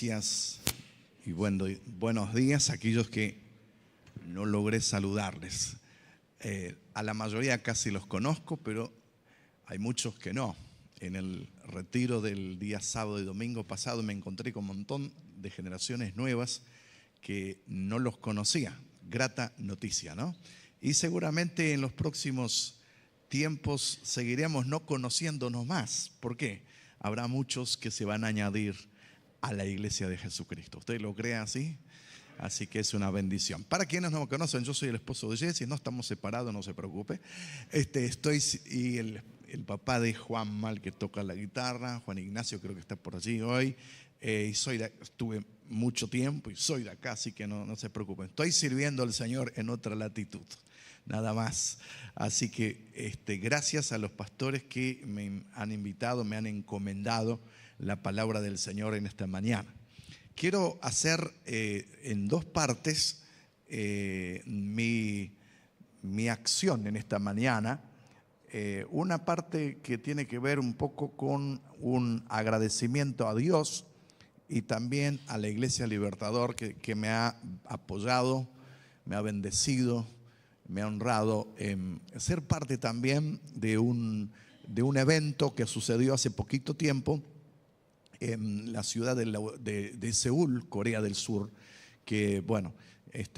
Gracias y buenos días a aquellos que no logré saludarles. A la mayoría casi los conozco, pero hay muchos que no. En el retiro del día sábado y domingo pasado me encontré con un montón de generaciones nuevas que no los conocía. Grata noticia, ¿no? Y seguramente en los próximos tiempos seguiremos no conociéndonos más. ¿Por qué? Habrá muchos que se van a añadir a la iglesia de Jesucristo. ¿Usted lo cree así? Así que es una bendición. Para quienes no me conocen, yo soy el esposo de Jessy, no estamos separados, no se preocupe. Y el papá de Juan Mal, que toca la guitarra, Juan Ignacio creo que está por allí hoy. Estuve mucho tiempo y soy de acá, así que no se preocupen. Estoy sirviendo al Señor en otra latitud, nada más. Así que gracias a los pastores que me han invitado, me han encomendado la palabra del Señor en esta mañana. Quiero hacer en dos partes mi acción en esta mañana. Una parte que tiene que ver un poco con un agradecimiento a Dios y también a la Iglesia Libertador que me ha apoyado, me ha bendecido, me ha honrado en ser parte también de un evento que sucedió hace poquito tiempo en la ciudad de Seúl, Corea del Sur, que bueno,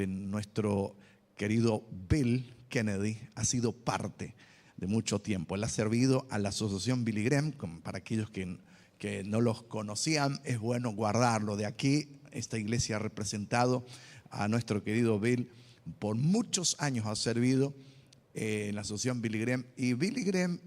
nuestro querido Bill Kennedy ha sido parte de mucho tiempo. Él ha servido a la asociación Billy Graham. Para aquellos que no los conocían, es bueno guardarlo. De aquí, esta iglesia ha representado a nuestro querido Bill. Por muchos años ha servido en la asociación Billy Graham. Y Billy Graham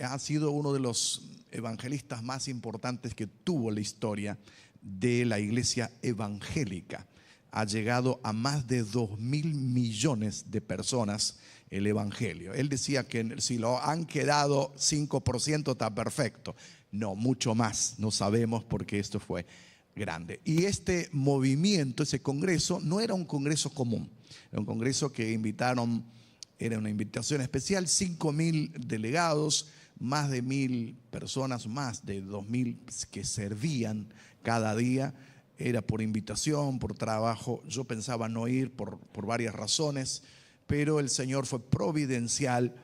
ha sido uno de los evangelistas más importantes que tuvo la historia de la iglesia evangélica. Ha llegado a más de 2.000 millones de personas el evangelio. Él decía que si lo han quedado 5% está perfecto. No, mucho más, no sabemos, porque esto fue grande. Y este movimiento, ese congreso, no era un congreso común. Era un congreso que invitaron, era una invitación especial, 5.000 delegados, más de 1.000 personas, más de 2.000 que servían cada día. Era por invitación, por trabajo. Yo pensaba no ir por varias razones, pero el Señor fue providencial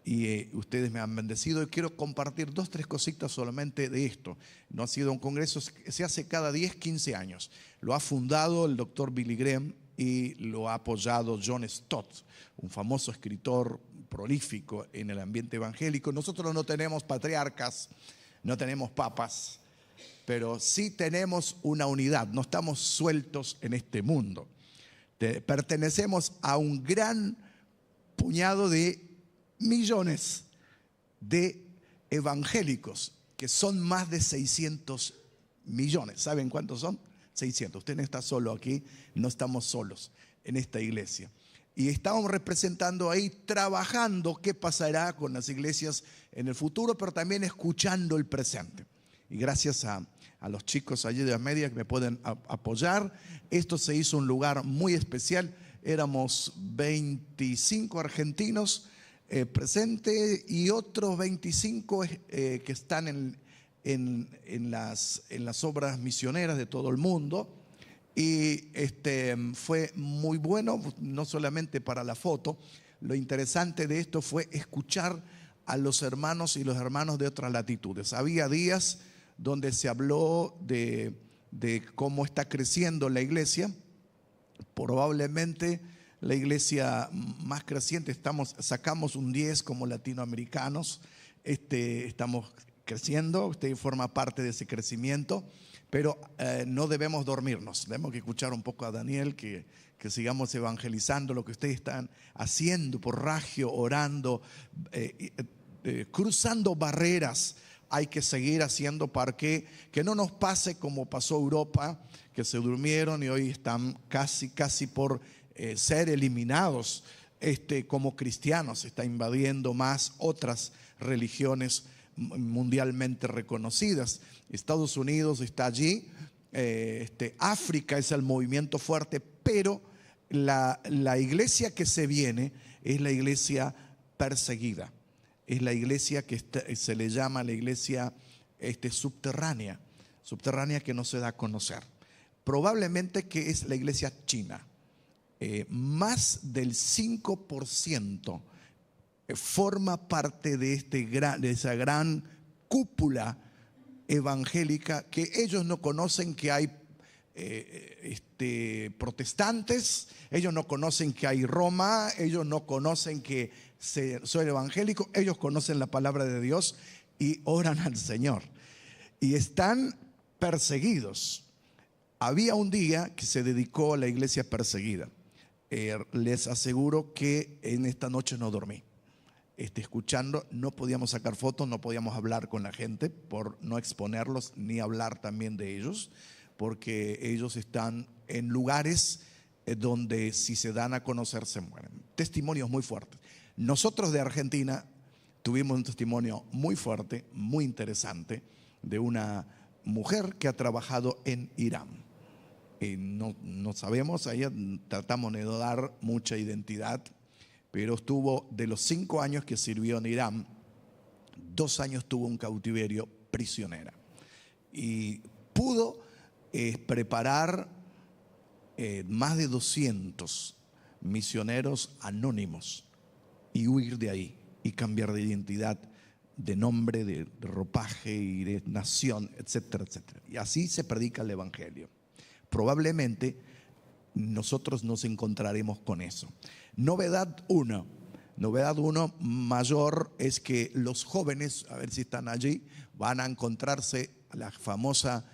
y ustedes me han bendecido. Y quiero compartir 2 o 3 cositas solamente de esto. No ha sido un congreso, se hace cada 10, 15 años. Lo ha fundado el doctor Billy Graham y lo ha apoyado John Stott, un famoso escritor prolífico en el ambiente evangélico. Nosotros no tenemos patriarcas, no tenemos papas, pero sí tenemos una unidad. No estamos sueltos en este mundo. Pertenecemos a un gran puñado de millones de evangélicos, que son más de 600 millones. ¿Saben cuántos son? 600. Usted no está solo aquí, no estamos solos en esta iglesia. Y estamos representando ahí, trabajando qué pasará con las iglesias en el futuro, pero también escuchando el presente. Y gracias a los chicos allí de la media que me pueden apoyar, esto se hizo un lugar muy especial. Éramos 25 argentinos presentes y otros 25 que están en las obras misioneras de todo el mundo. Y fue muy bueno, no solamente para la foto. Lo interesante de esto fue escuchar a los hermanos y los hermanos de otras latitudes. Había días donde se habló de cómo está creciendo la iglesia. Probablemente la iglesia más creciente, sacamos un 10 como latinoamericanos. Estamos creciendo, usted forma parte de ese crecimiento. Pero no debemos dormirnos. Tenemos que escuchar un poco a Daniel, que sigamos evangelizando lo que ustedes están haciendo por Ragio, orando, cruzando barreras. Hay que seguir haciendo para que no nos pase como pasó Europa, que se durmieron y hoy están casi por ser eliminados como cristianos. Se está invadiendo más otras religiones mundialmente reconocidas. Estados Unidos está allí, África es el movimiento fuerte, pero la iglesia que se viene es la iglesia perseguida, es la iglesia que se le llama la iglesia subterránea. subterránea que no se da a conocer. Probablemente que es la iglesia china. Más del 5% forma parte de esa gran cúpula evangélica, que ellos no conocen que hay protestantes, ellos no conocen que hay Roma, ellos no conocen que soy evangélico, ellos conocen la palabra de Dios y oran al Señor y están perseguidos. Había un día que se dedicó a la iglesia perseguida. Les aseguro que en esta noche no dormí. Escuchando, no podíamos sacar fotos, no podíamos hablar con la gente por no exponerlos ni hablar también de ellos, porque ellos están en lugares donde si se dan a conocer se mueren. Testimonios muy fuertes. Nosotros de Argentina tuvimos un testimonio muy fuerte, muy interesante, de una mujer que ha trabajado en Irán. No sabemos, ahí tratamos de no dar mucha identidad, pero estuvo de los 5 años que sirvió en Irán, 2 años tuvo un cautiverio prisionera y pudo preparar más de 200 misioneros anónimos y huir de ahí y cambiar de identidad, de nombre, de ropaje y de nación, etcétera, etcétera. Y así se predica el evangelio. Probablemente nosotros nos encontraremos con eso. Novedad uno mayor es que los jóvenes, a ver si están allí, van a encontrarse la famosa,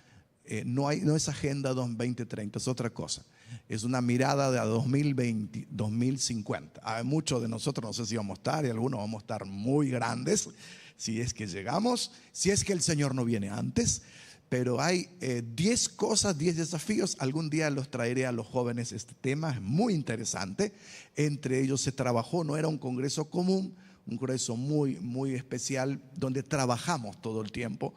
no es Agenda 2030, es otra cosa. Es una mirada de a 2020, 2050. Hay muchos de nosotros, no sé si vamos a estar, y algunos vamos a estar muy grandes, si es que llegamos, si es que el Señor no viene antes. Pero hay 10 cosas, 10 desafíos. Algún día los traeré a los jóvenes este tema, es muy interesante. Entre ellos se trabajó, no era un congreso común, un congreso muy, muy especial, donde trabajamos todo el tiempo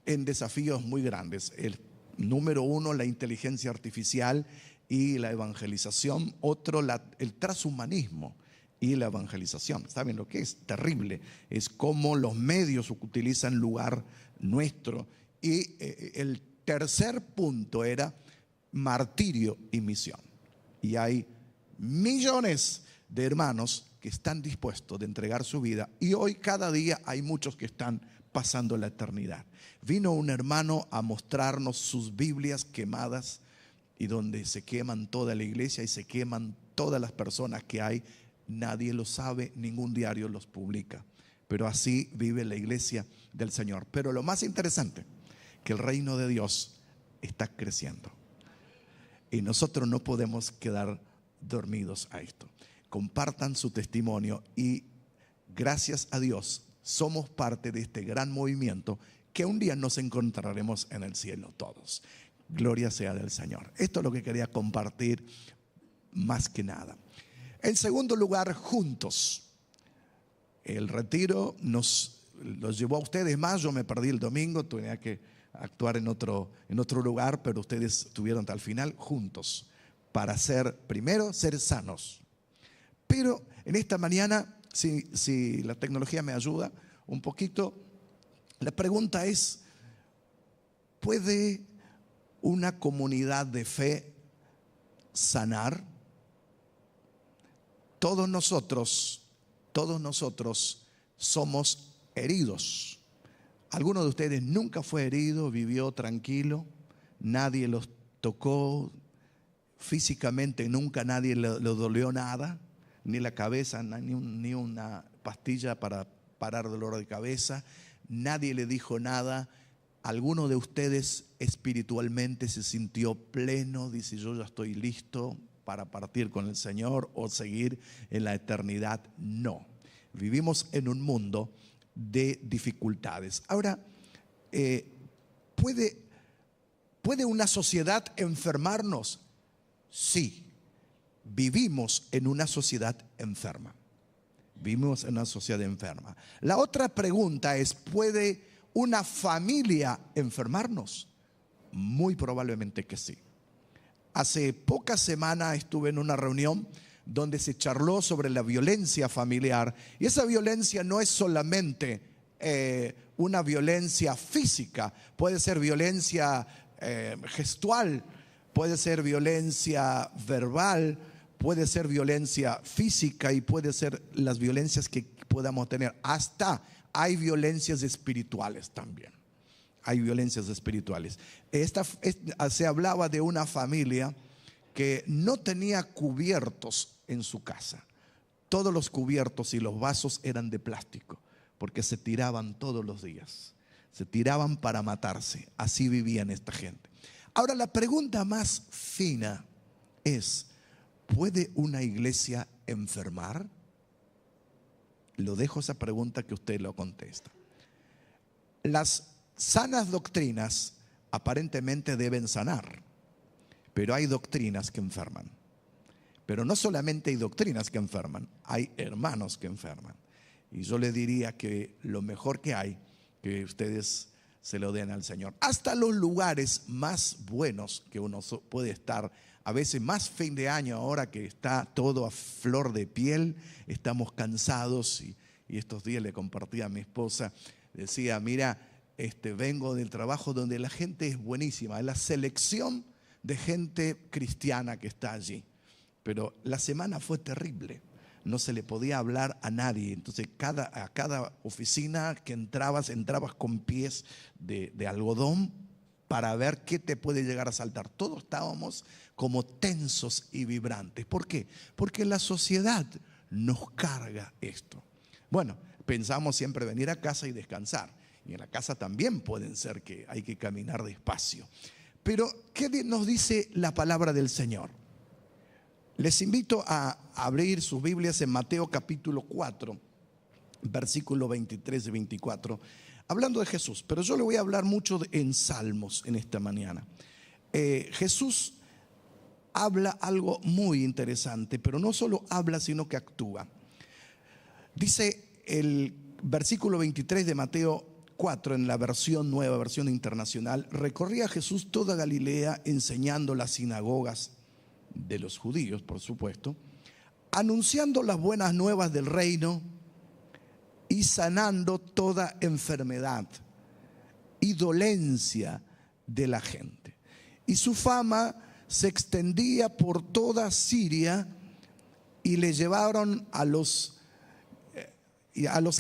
en desafíos muy grandes. El número 1, la inteligencia artificial y la evangelización. Otro, el transhumanismo y la evangelización. ¿Saben lo que es? Terrible. Es cómo los medios utilizan lugar nuestro. Y el tercer punto era martirio y misión. Y hay millones de hermanos que están dispuestos de entregar su vida. Y hoy cada día hay muchos que están pasando la eternidad. Vino un hermano a mostrarnos sus Biblias quemadas, y donde se queman toda la iglesia y se queman todas las personas que hay. Nadie lo sabe, ningún diario los publica. Pero así vive la iglesia del Señor. Pero lo más interesante, que el reino de Dios está creciendo y nosotros no podemos quedar dormidos a esto. Compartan su testimonio y gracias a Dios somos parte de este gran movimiento que un día nos encontraremos en el cielo todos. Gloria sea del Señor. Esto es lo que quería compartir más que nada. En segundo lugar, juntos. El retiro los llevó a ustedes más. Yo me perdí el domingo, tenía que actuar en otro lugar, pero ustedes estuvieron hasta el final juntos para primero ser sanos. Pero en esta mañana, si la tecnología me ayuda un poquito, la pregunta es: ¿puede una comunidad de fe sanar? Todos nosotros somos heridos. Alguno de ustedes nunca fue herido, vivió tranquilo, nadie los tocó físicamente, nunca nadie le dolió nada, ni la cabeza, ni una pastilla para parar dolor de cabeza, nadie le dijo nada. Alguno de ustedes espiritualmente se sintió pleno, dice: yo ya estoy listo para partir con el Señor o seguir en la eternidad. No, vivimos en un mundo de dificultades. Ahora, ¿puede una sociedad enfermarnos? Sí, vivimos en una sociedad enferma. Vivimos en una sociedad enferma. La otra pregunta es: ¿puede una familia enfermarnos? Muy probablemente que sí. Hace pocas semanas estuve en una reunión donde se charló sobre la violencia familiar, y esa violencia no es solamente una violencia física, puede ser violencia gestual, puede ser violencia verbal, puede ser violencia física y puede ser las violencias que podamos tener. Hasta hay violencias espirituales también. Hay violencias espirituales. Se hablaba de una familia que no tenía cubiertos en su casa. Todos los cubiertos y los vasos eran de plástico, porque se tiraban todos los días. Se tiraban para matarse. Así vivían esta gente. Ahora, la pregunta más fina es: ¿puede una iglesia enfermar? Lo dejo esa pregunta que usted lo contesta. Las sanas doctrinas aparentemente deben sanar, pero hay doctrinas que enferman. Pero no solamente hay doctrinas que enferman, hay hermanos que enferman. Y yo le diría que lo mejor que hay, que ustedes se lo den al Señor. Hasta los lugares más buenos que uno puede estar, a veces más fin de año, ahora que está todo a flor de piel, estamos cansados. Y estos días le compartí a mi esposa, decía: mira, vengo del trabajo donde la gente es buenísima, es la selección de gente cristiana que está allí. Pero la semana fue terrible. No se le podía hablar a nadie. Entonces a cada oficina que entrabas con pies de algodón para ver qué te puede llegar a saltar. Todos estábamos como tensos y vibrantes. ¿Por qué? Porque la sociedad nos carga esto. Bueno, pensamos siempre venir a casa y descansar. Y en la casa también pueden ser que hay que caminar despacio. Pero ¿qué nos dice la palabra del Señor? Les invito a abrir sus Biblias en Mateo capítulo 4, versículo 23 y 24, hablando de Jesús. Pero yo le voy a hablar mucho en Salmos en esta mañana. Jesús habla algo muy interesante, pero no solo habla, sino que actúa. Dice el versículo 23 de Mateo 4, en la versión nueva, versión internacional: recorría Jesús toda Galilea, enseñando las sinagogas de los judíos, por supuesto, anunciando las buenas nuevas del reino y sanando toda enfermedad y dolencia de la gente. Y su fama se extendía por toda Siria, y le llevaron a los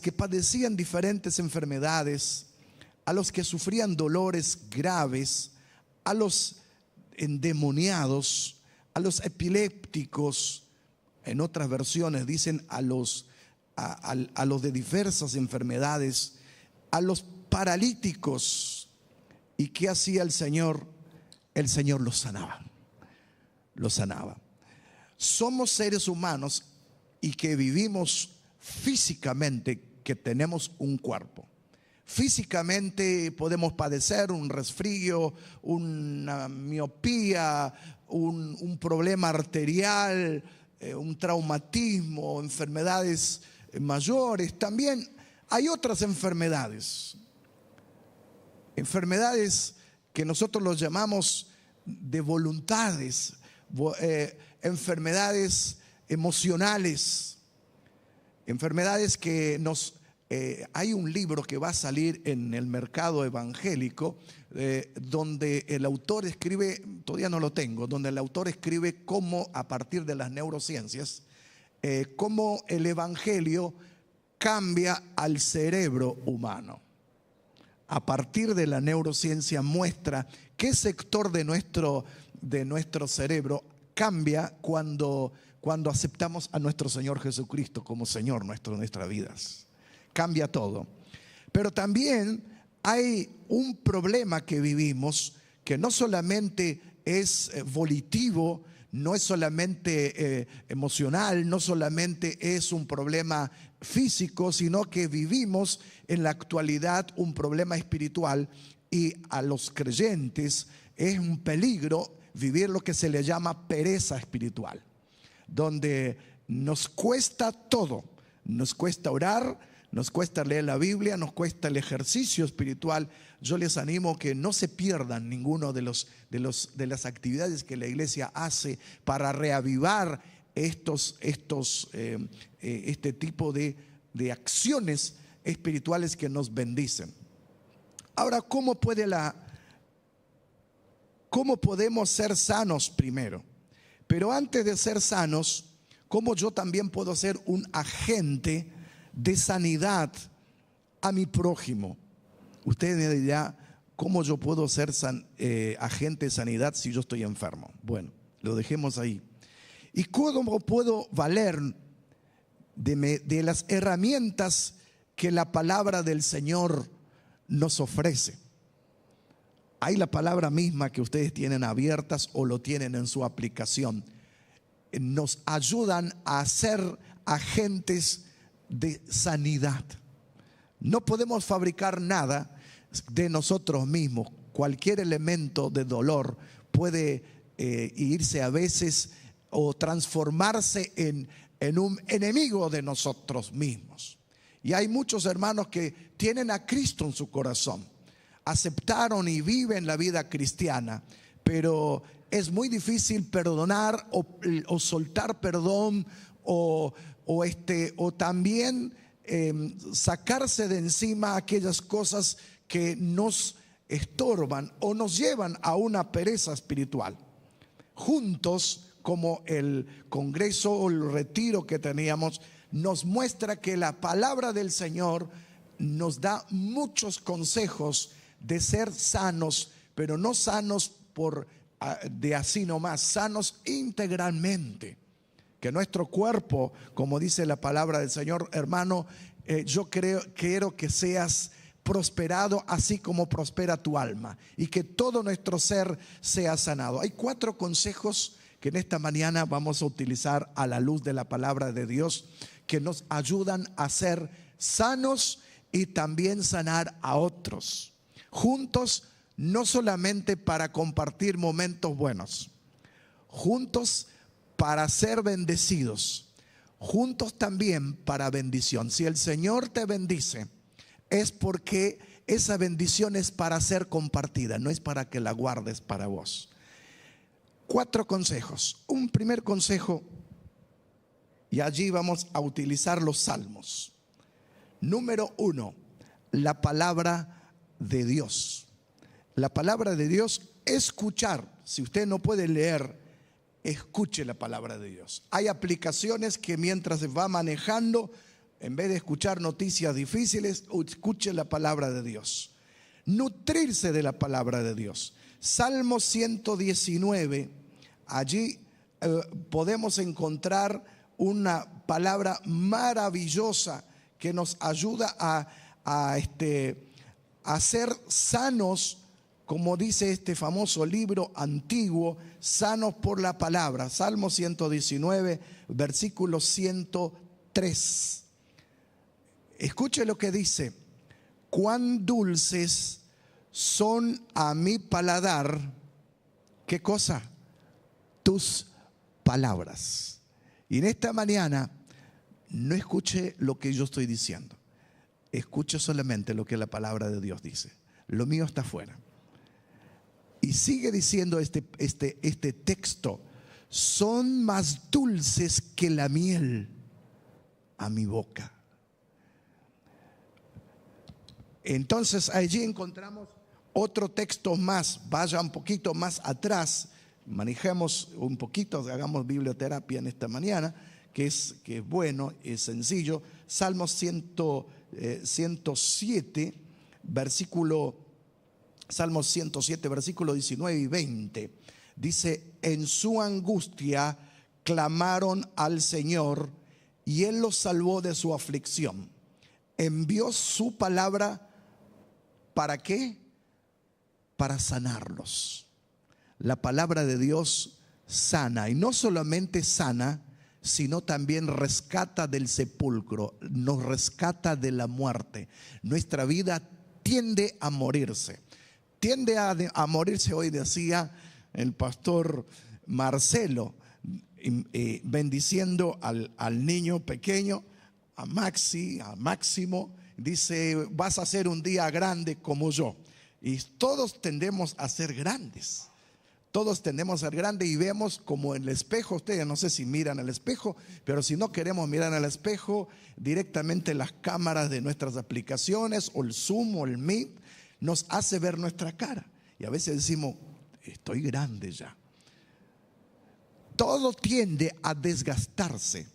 que padecían diferentes enfermedades, a los que sufrían dolores graves, a los endemoniados, a los epilépticos. En otras versiones dicen a los de diversas enfermedades, a los paralíticos. ¿Y qué hacía el Señor? El Señor los sanaba. Los sanaba. Somos seres humanos y que vivimos físicamente, que tenemos un cuerpo. Físicamente podemos padecer un resfrío, una miopía, un problema arterial, un traumatismo, enfermedades mayores. También hay otras enfermedades que nosotros los llamamos de voluntades, enfermedades emocionales, enfermedades que hay un libro que va a salir en el mercado evangélico, donde el autor escribe, todavía no lo tengo, donde el autor escribe cómo, a partir de las neurociencias, cómo el evangelio cambia al cerebro humano. A partir de la neurociencia muestra qué sector de nuestro cerebro cambia cuando aceptamos a nuestro Señor Jesucristo como Señor nuestro de nuestras vidas. Cambia todo. Pero también hay un problema que vivimos, que no solamente es volitivo, no es solamente emocional, no solamente es un problema físico, sino que vivimos en la actualidad un problema espiritual, y a los creyentes es un peligro vivir lo que se le llama pereza espiritual, donde nos cuesta todo, nos cuesta orar, nos cuesta leer la Biblia, nos cuesta el ejercicio espiritual. Yo les animo que no se pierdan ninguno de las actividades que la iglesia hace para reavivar este tipo de acciones espirituales que nos bendicen. Ahora, ¿cómo podemos ser sanos primero? Pero antes de ser sanos, ¿cómo yo también puedo ser un agente de sanidad a mi prójimo? Usted me dirá, ¿cómo yo puedo ser agente de sanidad si yo estoy enfermo? Bueno, lo dejemos ahí. ¿Y cómo puedo valer de las herramientas que la palabra del Señor nos ofrece? Hay la palabra misma que ustedes tienen abiertas o lo tienen en su aplicación. Nos ayudan a ser agentes de sanidad. No podemos fabricar nada de nosotros mismos. Cualquier elemento de dolor puede irse a veces o transformarse en un enemigo de nosotros mismos. Y hay muchos hermanos que tienen a Cristo en su corazón, aceptaron y viven la vida cristiana, pero es muy difícil perdonar o soltar perdón o también sacarse de encima aquellas cosas que nos estorban o nos llevan a una pereza espiritual. Juntos, como el congreso o el retiro que teníamos, nos muestra que la palabra del Señor nos da muchos consejos de ser sanos, pero no sanos de así nomás, sanos integralmente. Que nuestro cuerpo, como dice la palabra del Señor, hermano, yo quiero que seas prosperado así como prospera tu alma, y que todo nuestro ser sea sanado. Hay 4 consejos que en esta mañana vamos a utilizar a la luz de la palabra de Dios, que nos ayudan a ser sanos y también sanar a otros. Juntos, no solamente para compartir momentos buenos, juntos para ser bendecidos, juntos también para bendición. Si el Señor te bendice, es porque esa bendición es para ser compartida, no es para que la guardes para vos. 4 consejos. Un primer consejo, y allí vamos a utilizar los salmos. Número 1, la palabra de Dios. La palabra de Dios, escuchar. Si usted no puede leer, escuche la palabra de Dios. Hay aplicaciones que mientras se va manejando, en vez de escuchar noticias difíciles, escuche la palabra de Dios. Nutrirse de la palabra de Dios. Salmo 119, allí podemos encontrar una palabra maravillosa que nos ayuda a ser sanos, como dice este famoso libro antiguo, sanos por la palabra. Salmo 119, versículo 103. Escuche lo que dice: cuán dulces son a mi paladar, ¿qué cosa? Tus palabras. Y en esta mañana no escuche lo que yo estoy diciendo, escuche solamente lo que la palabra de Dios dice. Lo mío está afuera. Y sigue diciendo este texto: son más dulces que la miel a mi boca. Entonces allí encontramos otro texto más. Vaya un poquito más atrás, manejemos un poquito, hagamos biblioterapia en esta mañana, que es bueno, es sencillo. Salmos 107, Salmos 107, versículo 19 y 20. Dice: en su angustia clamaron al Señor, y Él los salvó de su aflicción. Envió su palabra, ¿para qué? Para sanarlos. La palabra de Dios sana, y no solamente sana, sino también rescata del sepulcro, nos rescata de la muerte. Nuestra vida tiende a morirse. Tiende a morirse, hoy decía el pastor Marcelo, bendiciendo al niño pequeño, a Máximo, dice: vas a ser un día grande como yo. Y todos tendemos a ser grandes. Todos tendemos a ser grandes y vemos como en el espejo. Ustedes no sé si miran el espejo, pero si no queremos mirar al espejo, directamente las cámaras de nuestras aplicaciones o el Zoom o el Meet nos hace ver nuestra cara. Y a veces decimos, estoy grande ya. Todo tiende a desgastarse.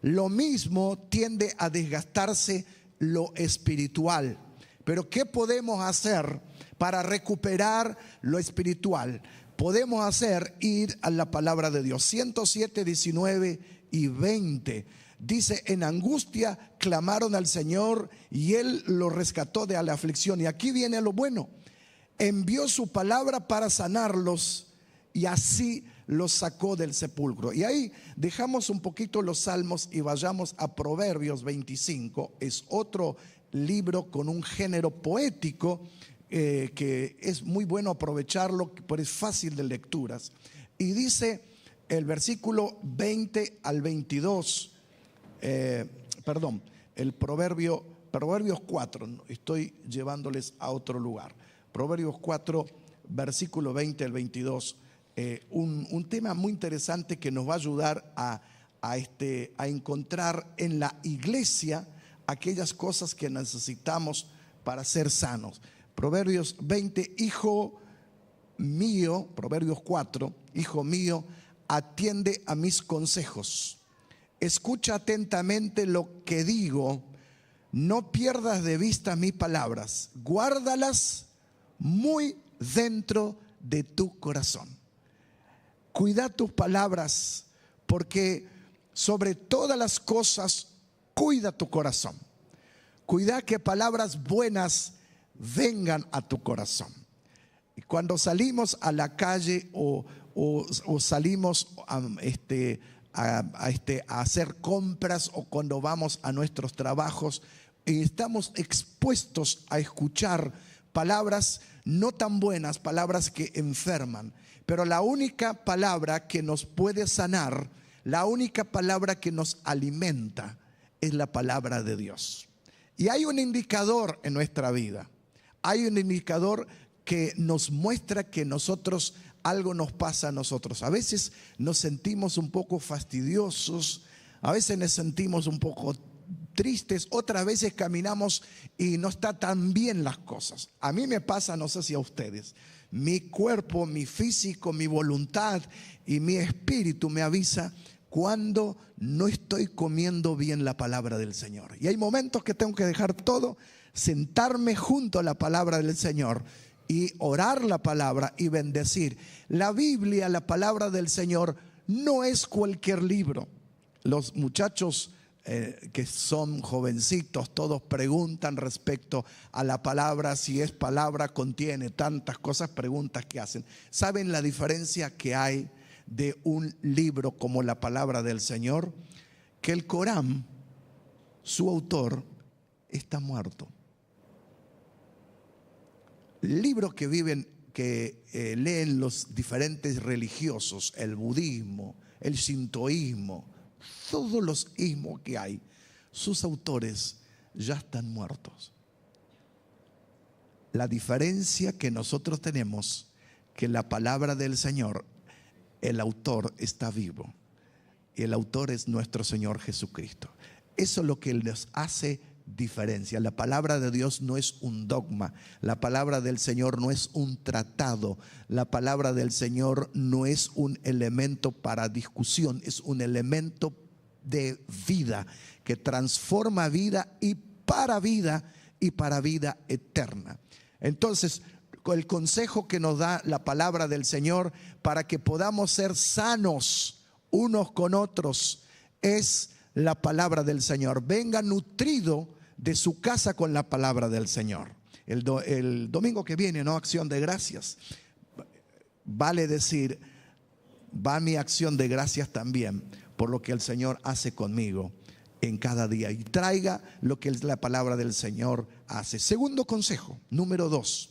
Lo mismo tiende a desgastarse lo espiritual. Pero ¿qué podemos hacer para recuperar lo espiritual? Podemos hacer ir a la palabra de Dios. 107, 19 y 20. Dice, en angustia clamaron al Señor y Él los rescató de la aflicción. Y aquí viene lo bueno. Envió su palabra para sanarlos y así los sacó del sepulcro. Y ahí dejamos un poquito los salmos y vayamos a Proverbios 25. Es otro libro con un género poético que es muy bueno aprovecharlo, pero es fácil de lecturas. Y dice el versículo 20 al 22, el Proverbios 4, estoy llevándoles a otro lugar. Proverbios 4, versículo 20 al 22, un tema muy interesante que nos va a ayudar a encontrar en la iglesia aquellas cosas que necesitamos para ser sanos. Proverbios 20, hijo mío, Proverbios 4, hijo mío, atiende a mis consejos. Escucha atentamente lo que digo, no pierdas de vista mis palabras, guárdalas muy dentro de tu corazón. Cuida tus palabras, porque sobre todas las cosas cuida tu corazón. Cuida que palabras buenas vengan a tu corazón. Y cuando salimos a la calle o salimos a hacer compras, o cuando vamos a nuestros trabajos, estamos expuestos a escuchar palabras no tan buenas, palabras que enferman. Pero la única palabra que nos puede sanar, la única palabra que nos alimenta, es la palabra de Dios. Y hay un indicador en nuestra vida. Hay un indicador que nos muestra que nosotros, algo nos pasa a nosotros. A veces nos sentimos un poco fastidiosos, a veces nos sentimos un poco tristes, otras veces caminamos y no está tan bien las cosas. A mí me pasa, no sé si a ustedes, mi cuerpo, mi físico, mi voluntad y mi espíritu me avisa cuando no estoy comiendo bien la palabra del Señor. Y hay momentos que tengo que dejar todo, sentarme junto a la palabra del Señor y orar la palabra y bendecir. La Biblia, la palabra del Señor, no es cualquier libro. Los muchachos que son jovencitos, todos preguntan respecto a la palabra, si es palabra, contiene tantas cosas, preguntas que hacen. ¿Saben la diferencia que hay de un libro como la palabra del Señor? Que el Corán, su autor, está muerto. Libros que leen los diferentes religiosos, el budismo, el sintoísmo, todos los ismos que hay, sus autores ya están muertos. La diferencia que nosotros tenemos, que la palabra del Señor, el autor está vivo, y el autor es nuestro Señor Jesucristo. Eso es lo que nos hace diferencia. La palabra de Dios no es un dogma, la palabra del Señor no es un tratado, la palabra del Señor no es un elemento para discusión, es un elemento de vida que transforma vida y para vida eterna. Entonces, el consejo que nos da la palabra del Señor para que podamos ser sanos unos con otros es la palabra del Señor. Venga nutrido de su casa con la palabra del Señor. El domingo que viene, ¿no? Acción de gracias. Vale decir, va mi acción de gracias también por lo que el Señor hace conmigo en cada día, y traiga lo que la palabra del Señor hace. Segundo consejo, número 2,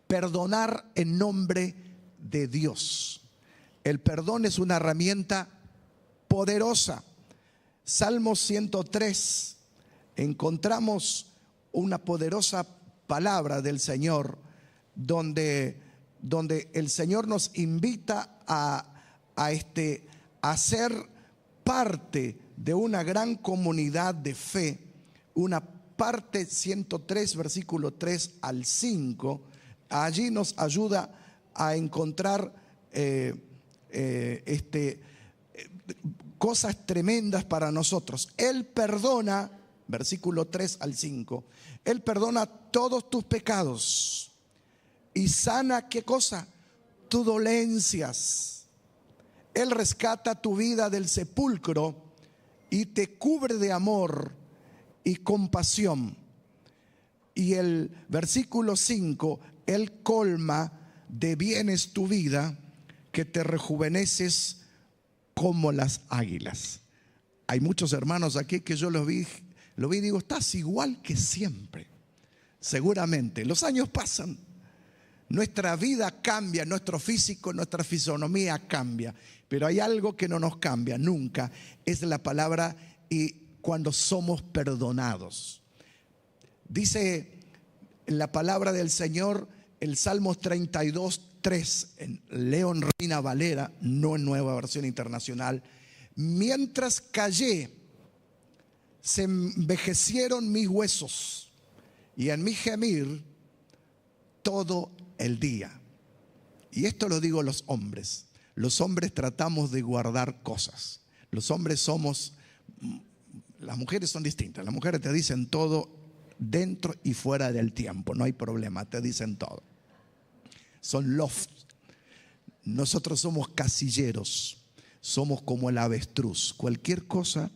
perdonar en nombre de Dios. El perdón es una herramienta poderosa. Salmo 103, encontramos una poderosa palabra del Señor donde donde el Señor nos invita a ser parte de una gran comunidad de fe. Una parte 103, versículo 3 al 5. Allí nos ayuda a encontrar cosas tremendas para nosotros. Él perdona, versículo 3 al 5, Él perdona todos tus pecados y sana, ¿qué cosa? Tus dolencias. Él rescata tu vida del sepulcro y te cubre de amor y compasión. Y el versículo 5, Él colma de bienes tu vida, que te rejuveneces como las águilas. Hay muchos hermanos aquí que yo los vi y digo, estás igual que siempre. Seguramente, los años pasan, nuestra vida cambia, nuestro físico, nuestra fisonomía cambia, pero hay algo que no nos cambia nunca, es la palabra y cuando somos perdonados. Dice la palabra del Señor, el Salmos 32:3, leo en Reina Valera, no en Nueva Versión Internacional: mientras callé, se envejecieron mis huesos y en mi gemir todo el día. Y esto lo digo a los hombres. Los hombres tratamos de guardar cosas. Los hombres somos, las mujeres son distintas. Las mujeres te dicen todo dentro y fuera del tiempo, no hay problema, te dicen todo. Son loft. Nosotros somos casilleros, somos como el avestruz. Cualquier cosa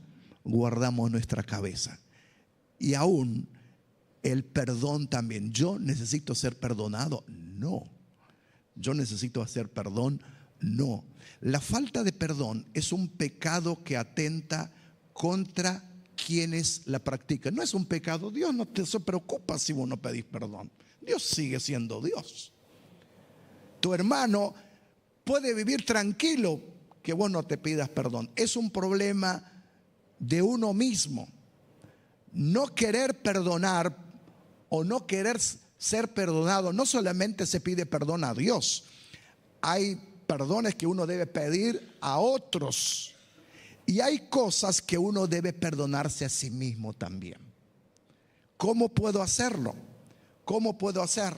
guardamos en nuestra cabeza. Y aún el perdón también. ¿Yo necesito ser perdonado? No. ¿Yo necesito hacer perdón? No. La falta de perdón es un pecado que atenta contra quienes la practican. No es un pecado. Dios no se preocupa si vos no pedís perdón. Dios sigue siendo Dios. Tu hermano puede vivir tranquilo que vos no te pidas perdón. Es un problema de uno mismo. No querer perdonar o no querer ser perdonado, no solamente se pide perdón a Dios. Hay perdones que uno debe pedir a otros. Y hay cosas que uno debe perdonarse a sí mismo también. ¿Cómo puedo hacerlo? ¿Cómo puedo hacer?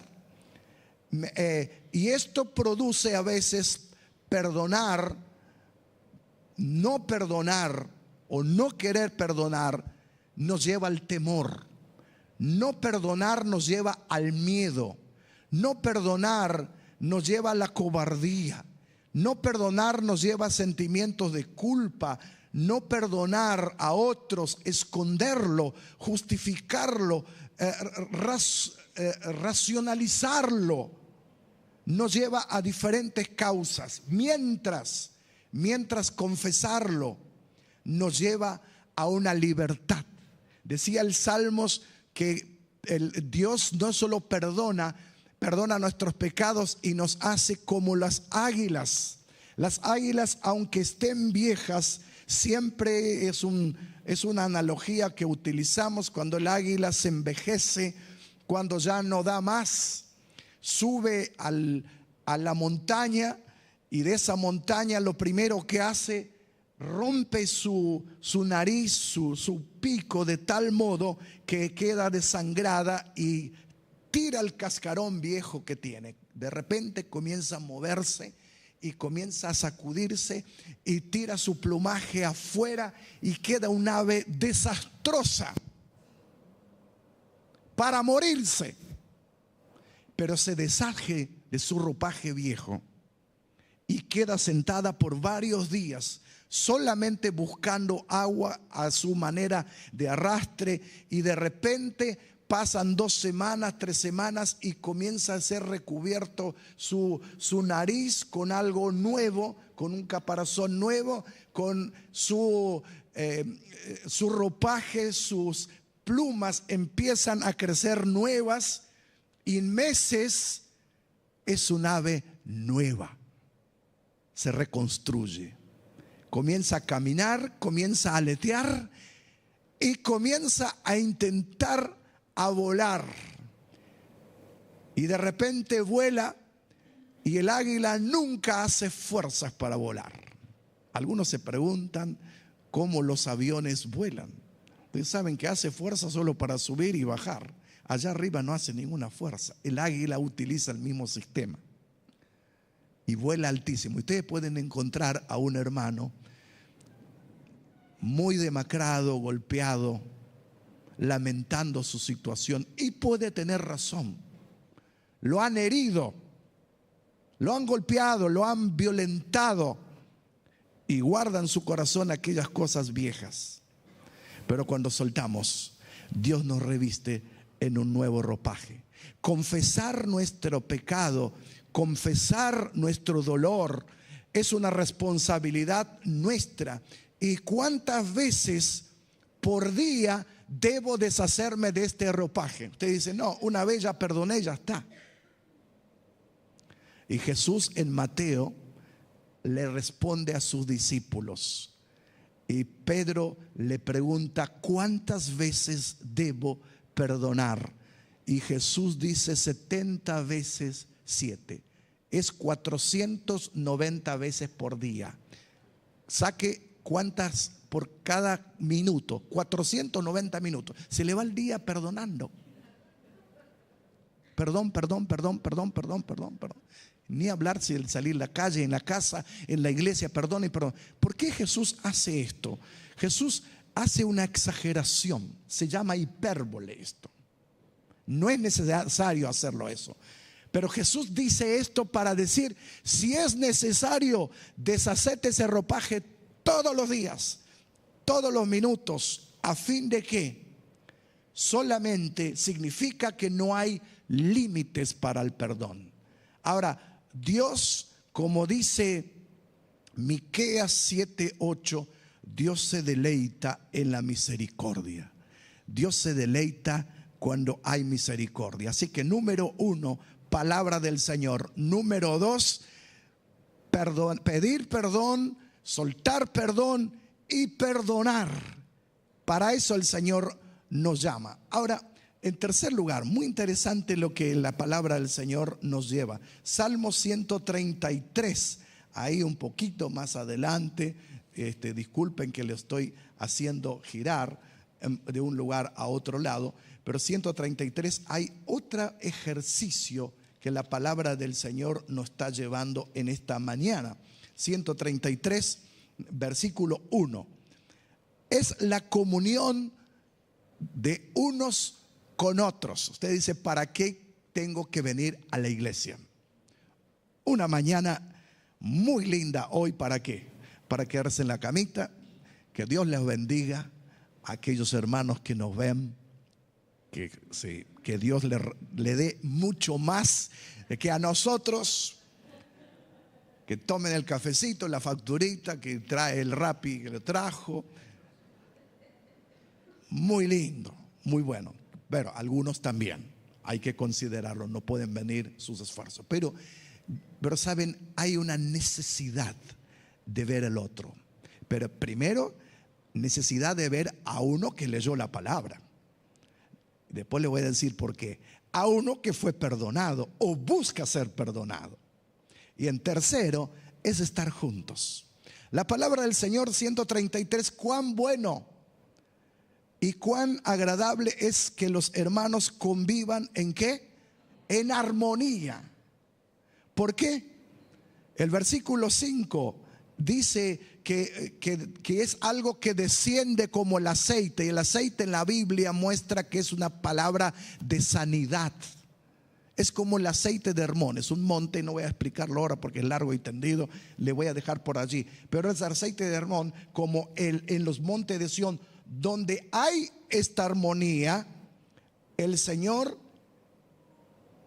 Y esto produce a veces perdonar, no perdonar o no querer perdonar, nos lleva al temor. No perdonar nos lleva al miedo. No perdonar nos lleva a la cobardía. No perdonar nos lleva a sentimientos de culpa. No perdonar a otros, esconderlo, justificarlo, racionalizarlo, nos lleva a diferentes causas. Mientras confesarlo nos lleva a una libertad. Decía el Salmos que Dios no solo perdona nuestros pecados y nos hace como las águilas. Las águilas, aunque estén viejas, siempre es una analogía que utilizamos cuando el águila se envejece, cuando ya no da más, sube a la montaña y de esa montaña lo primero que hace, rompe su nariz, su pico de tal modo que queda desangrada y tira el cascarón viejo que tiene. De repente comienza a moverse y comienza a sacudirse y tira su plumaje afuera y queda un ave desastrosa para morirse. Pero se deshace de su ropaje viejo y queda sentada por varios días solamente buscando agua a su manera de arrastre, y de repente pasan 2 semanas, 3 semanas y comienza a ser recubierto su nariz con algo nuevo, con un caparazón nuevo, con su ropaje, sus plumas empiezan a crecer nuevas y en meses es un ave nueva. Se reconstruye. Comienza a caminar, comienza a aletear y comienza a intentar a volar. Y de repente vuela y el águila nunca hace fuerzas para volar. Algunos se preguntan cómo los aviones vuelan. Ustedes saben que hace fuerza solo para subir y bajar. Allá arriba no hace ninguna fuerza. El águila utiliza el mismo sistema y vuela altísimo. Ustedes pueden encontrar a un hermano muy demacrado, golpeado, lamentando su situación, y puede tener razón. Lo han herido, lo han golpeado, lo han violentado, y guarda en su corazón aquellas cosas viejas. Pero cuando soltamos, Dios nos reviste en un nuevo ropaje. Confesar nuestro pecado, confesar nuestro dolor, es una responsabilidad nuestra. ¿Y cuántas veces por día debo deshacerme de este ropaje? Usted dice, no, una vez ya perdoné, ya está. Y Jesús en Mateo le responde a sus discípulos, y Pedro le pregunta, ¿cuántas veces debo perdonar? Y Jesús dice 70 veces 7. Es 490 veces por día. Saque cuántas por cada minuto. 490 minutos. Se le va el día perdonando. Perdón. Ni hablar si el salir a la calle, en la casa, en la iglesia, perdón y perdón. ¿Por qué Jesús hace esto? Jesús hace una exageración. Se llama hipérbole esto. No es necesario hacerlo eso. Pero Jesús dice esto para decir, si es necesario, deshacete ese ropaje todos los días, todos los minutos, a fin de que solamente significa que no hay límites para el perdón. Ahora, Dios, como dice Miqueas 7:8, Dios se deleita en la misericordia. Dios se deleita cuando hay misericordia. Así que número 1, palabra del Señor. Número 2, pedir perdón, soltar perdón y perdonar. Para eso el Señor nos llama. Ahora, en tercer lugar, muy interesante lo que la palabra del Señor nos lleva. Salmo 133, ahí un poquito más adelante, disculpen que le estoy haciendo girar de un lugar a otro lado, pero 133 hay otro ejercicio que la palabra del Señor nos está llevando en esta mañana. 133, versículo 1. Es la comunión de unos con otros. Usted dice, ¿para qué tengo que venir a la iglesia? Una mañana muy linda hoy, ¿para qué? Para quedarse en la camita. Que Dios les bendiga a aquellos hermanos que nos ven. Que Dios le dé mucho más que a nosotros. Que tomen el cafecito, la facturita que trae el Rappi que lo trajo. Muy lindo, muy bueno. Pero algunos también hay que considerarlo, no pueden venir sus esfuerzos. Pero saben, hay una necesidad de ver al otro. Pero primero, necesidad de ver a uno que leyó la palabra. Después le voy a decir por qué. A uno que fue perdonado o busca ser perdonado. Y en tercero, es estar juntos. La palabra del Señor 133, cuán bueno y cuán agradable es que los hermanos convivan ¿en qué? En armonía. ¿Por qué? El versículo 5 dice que es algo que desciende como el aceite. Y el aceite en la Biblia muestra que es una palabra de sanidad. Es como el aceite de Hermón. Es un monte, no voy a explicarlo ahora porque es largo y tendido, le voy a dejar por allí. Pero es el aceite de Hermón como en los montes de Sión. Donde hay esta armonía, el Señor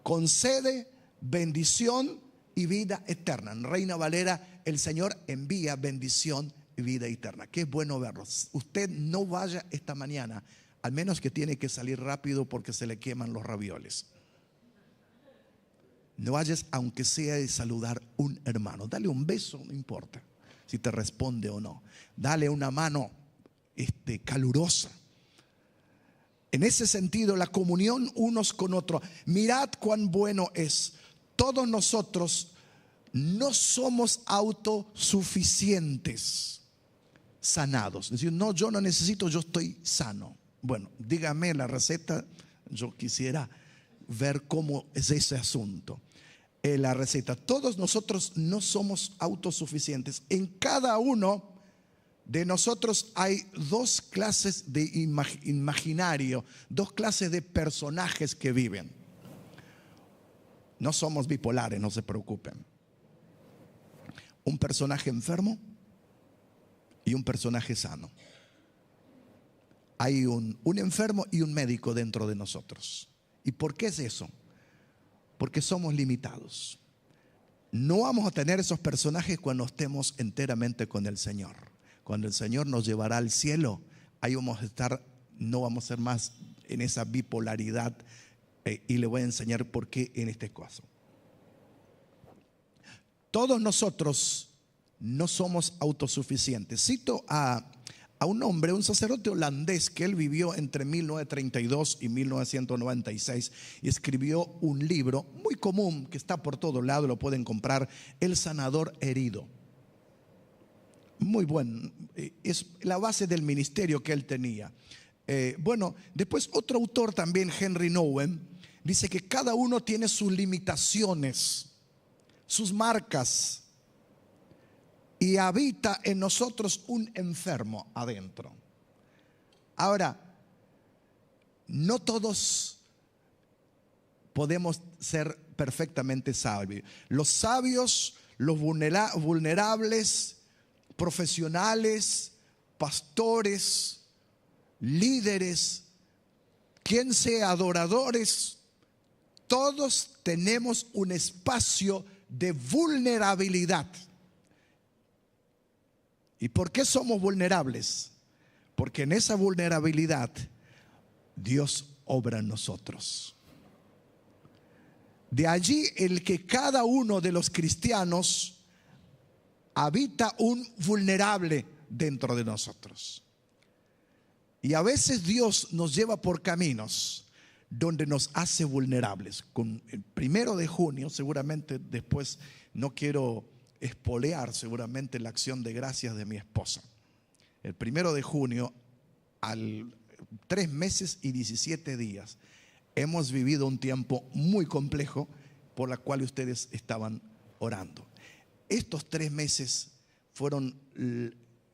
concede bendición y vida eterna. En Reina Valera, el Señor envía bendición y vida eterna. Qué bueno verlos. Usted no vaya esta mañana, al menos que tiene que salir rápido porque se le queman los ravioles. No vayas aunque sea de saludar un hermano. Dale un beso, no importa si te responde o no. Dale una mano calurosa. En ese sentido, la comunión unos con otros. Mirad cuán bueno es. Todos nosotros no somos autosuficientes, sanados. Es decir, no, yo no necesito, yo estoy sano. Bueno, dígame la receta, yo quisiera ver cómo es ese asunto. La receta, todos nosotros no somos autosuficientes. En cada uno de nosotros hay dos clases de imaginario, dos clases de personajes que viven. No somos bipolares, no se preocupen. Un personaje enfermo y un personaje sano. Hay un enfermo y un médico dentro de nosotros. ¿Y por qué es eso? Porque somos limitados. No vamos a tener esos personajes cuando estemos enteramente con el Señor. Cuando el Señor nos llevará al cielo, ahí vamos a estar, no vamos a ser más en esa bipolaridad, y le voy a enseñar por qué en este caso. Todos nosotros no somos autosuficientes. Cito a un hombre, un sacerdote holandés, que él vivió entre 1932 y 1996 y escribió un libro muy común que está por todo lado, lo pueden comprar, El sanador herido. Muy bueno, es la base del ministerio que él tenía. Bueno, después otro autor también, Henry Nouwen, dice que cada uno tiene sus limitaciones, sus marcas, y habita en nosotros un enfermo adentro. Ahora, no todos podemos ser perfectamente sabios. Los sabios, los vulnerables, profesionales, pastores, líderes, quien sea, adoradores, todos tenemos un espacio de vulnerabilidad. ¿Y por qué somos vulnerables? Porque en esa vulnerabilidad Dios obra en nosotros. De allí el que cada uno de los cristianos habita un vulnerable dentro de nosotros. Y a veces Dios nos lleva por caminos donde nos hace vulnerables. Con el 1 de junio, seguramente después, no quiero espolear seguramente la acción de gracias de mi esposa. El 1 de junio, al 3 meses y 17 días, hemos vivido un tiempo muy complejo por la cual ustedes estaban orando. Estos 3 meses fueron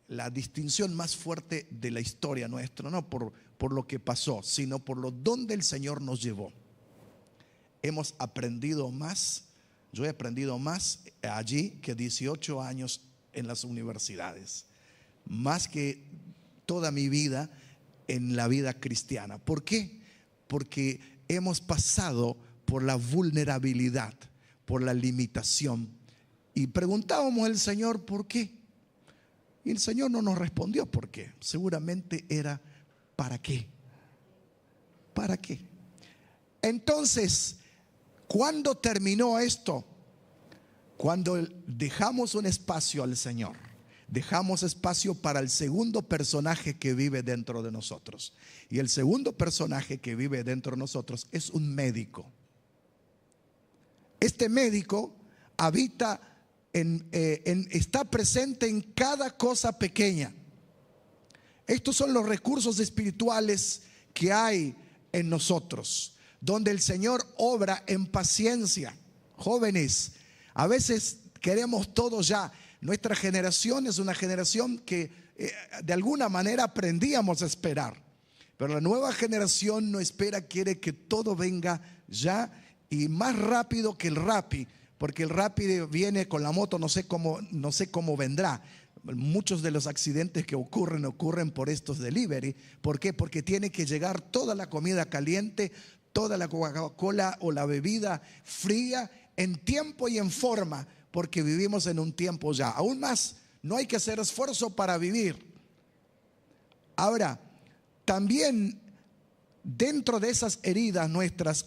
la distinción más fuerte de la historia nuestra, no por lo que pasó, sino por donde el Señor nos llevó. Hemos aprendido más. Yo he aprendido más allí que 18 años en las universidades, más que toda mi vida en la vida cristiana. ¿Por qué? Porque hemos pasado por la vulnerabilidad, por la limitación, y preguntábamos al Señor ¿por qué? Y el Señor no nos respondió por qué. Seguramente era ¿para qué? ¿Para qué? Entonces, ¿cuándo terminó esto? Cuando dejamos un espacio al Señor, dejamos espacio para el segundo personaje que vive dentro de nosotros. Y el segundo personaje que vive dentro de nosotros es un médico. Este médico habita está presente en cada cosa pequeña. Estos son los recursos espirituales que hay en nosotros, donde el Señor obra en paciencia. Jóvenes, a veces queremos todo ya. Nuestra generación es una generación que de alguna manera aprendíamos a esperar, pero la nueva generación no espera, quiere que todo venga ya y más rápido que el Rappi, porque el Rappi viene con la moto, no sé cómo vendrá. Muchos de los accidentes que ocurren por estos delivery. ¿Por qué? Porque tiene que llegar toda la comida caliente, toda la Coca-Cola o la bebida fría en tiempo y en forma, porque vivimos en un tiempo ya. Aún más, no hay que hacer esfuerzo para vivir. Ahora, también dentro de esas heridas nuestras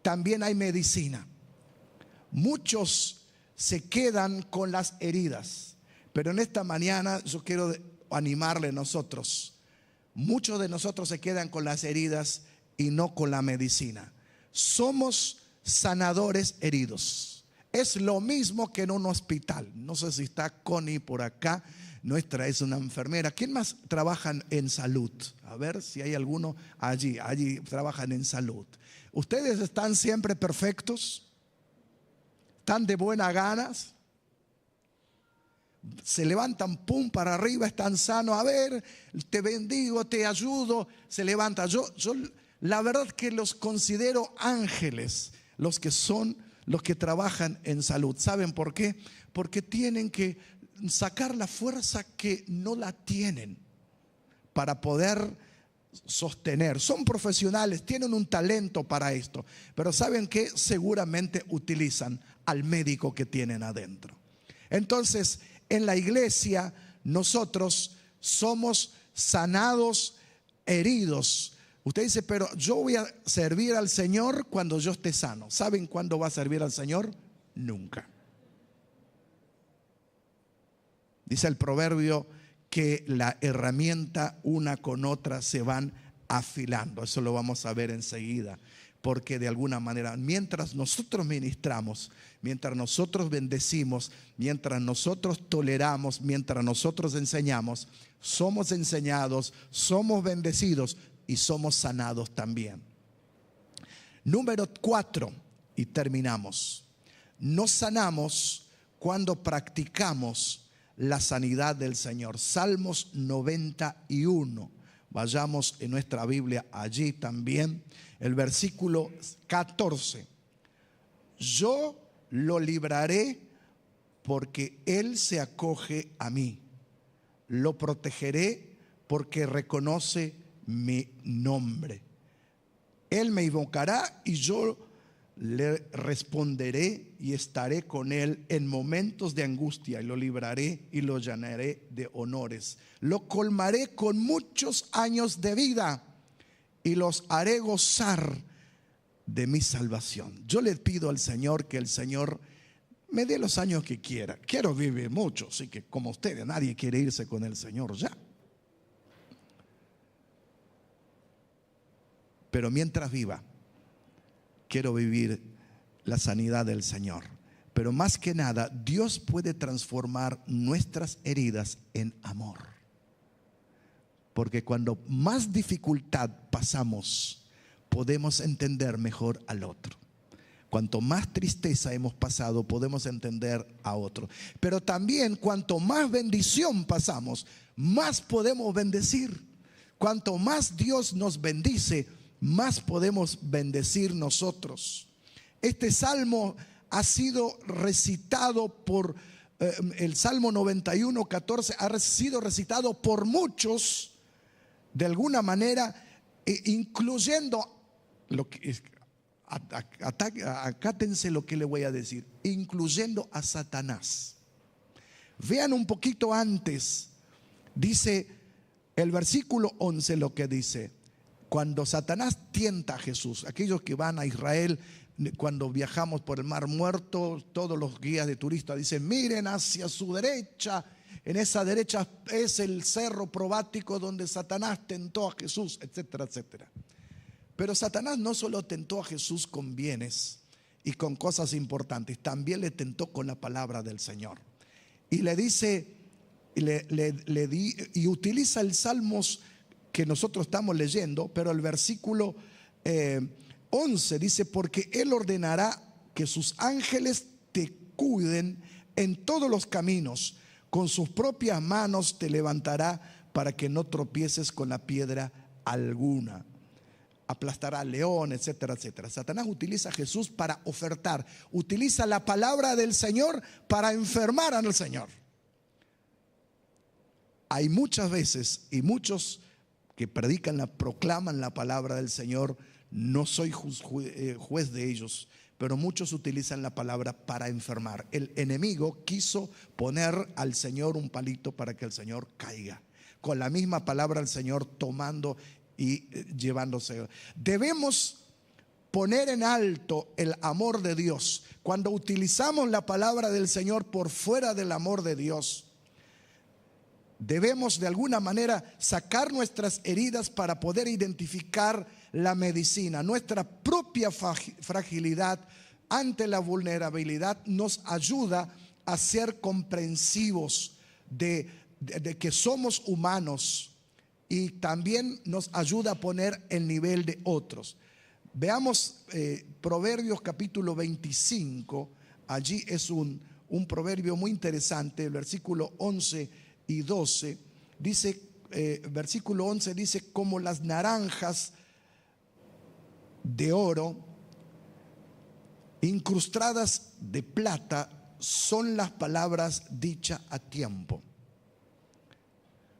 también hay medicina. Muchos se quedan con las heridas, pero en esta mañana yo quiero animarle a nosotros. Muchos de nosotros se quedan con las heridas y no con la medicina. Somos sanadores heridos. es lo mismo que en un hospital. No sé si está Connie por acá. Nuestra es una enfermera. ¿Quién más trabaja en salud? A ver si hay alguno allí. Allí trabajan en salud. ¿Ustedes están siempre perfectos? ¿Están de buenas ganas? Se levantan, pum, para arriba, están sanos. A ver, te bendigo, te ayudo. Se levanta. Yo la verdad que los considero ángeles, los que trabajan en salud. ¿Saben por qué? Porque tienen que sacar la fuerza que no la tienen para poder sostener. Son profesionales, tienen un talento para esto, pero ¿saben qué? Seguramente utilizan al médico que tienen adentro. Entonces, en la iglesia nosotros somos sanados, heridos. Usted dice, pero yo voy a servir al Señor cuando yo esté sano. ¿Saben cuándo va a servir al Señor? Nunca. Dice el proverbio que la herramienta una con otra se van afilando. Eso lo vamos a ver enseguida. Porque de alguna manera, mientras nosotros ministramos, mientras nosotros bendecimos, mientras nosotros toleramos, mientras nosotros enseñamos, somos enseñados, somos bendecidos y somos sanados también. Número 4, y terminamos. Nos sanamos cuando practicamos la sanidad del Señor. Salmos 91. Vayamos en nuestra Biblia allí también. El versículo 14. Yo lo libraré porque Él se acoge a mí. Lo protegeré porque reconoce mi nombre. Él me invocará y yo le responderé y estaré con él en momentos de angustia y lo libraré y lo llenaré de honores. Lo colmaré con muchos años de vida y los haré gozar de mi salvación. Yo le pido al Señor que el Señor me dé los años que quiera. Quiero vivir mucho, así que como ustedes, nadie quiere irse con el Señor ya. Pero mientras viva, quiero vivir la sanidad del Señor. Pero más que nada, Dios puede transformar nuestras heridas en amor. Porque cuando más dificultad pasamos, podemos entender mejor al otro. Cuanto más tristeza hemos pasado, podemos entender a otro. Pero también cuanto más bendición pasamos, más podemos bendecir. Cuanto más Dios nos bendice, más podemos bendecir nosotros. Este salmo ha sido recitado por el Salmo 91, 14 ha sido recitado por muchos de alguna manera, incluyendo lo que acátense lo que le voy a decir, incluyendo a Satanás. Vean un poquito antes, dice el versículo 11 lo que dice. Cuando Satanás tienta a Jesús, aquellos que van a Israel, cuando viajamos por el Mar Muerto, todos los guías de turistas dicen, miren hacia su derecha, en esa derecha es el cerro probático donde Satanás tentó a Jesús, etcétera, etcétera. Pero Satanás no solo tentó a Jesús con bienes y con cosas importantes, también le tentó con la palabra del Señor. Y le dice, y utiliza el Salmos que nosotros estamos leyendo, pero el versículo 11 dice, porque Él ordenará que sus ángeles te cuiden en todos los caminos, con sus propias manos te levantará para que no tropieces con la piedra alguna. Aplastará al león, etcétera, etcétera. Satanás utiliza a Jesús para ofertar, utiliza la palabra del Señor para enfermar al Señor. Hay muchas veces y muchos que predican, proclaman la palabra del Señor. No soy juez de ellos, pero muchos utilizan la palabra para enfermar. El enemigo quiso poner al Señor un palito para que el Señor caiga. Con la misma palabra el Señor tomando y llevándose. Debemos poner en alto el amor de Dios. Cuando utilizamos la palabra del Señor por fuera del amor de Dios, debemos de alguna manera sacar nuestras heridas para poder identificar la medicina, nuestra propia fragilidad, ante la vulnerabilidad nos ayuda a ser comprensivos de que somos humanos, y también nos ayuda a poner el nivel de otros. Veamos Proverbios capítulo 25. Allí es un proverbio muy interesante, el versículo 11 y 12. Dice, versículo 11 dice: como las naranjas de oro incrustadas de plata son las palabras dichas a tiempo.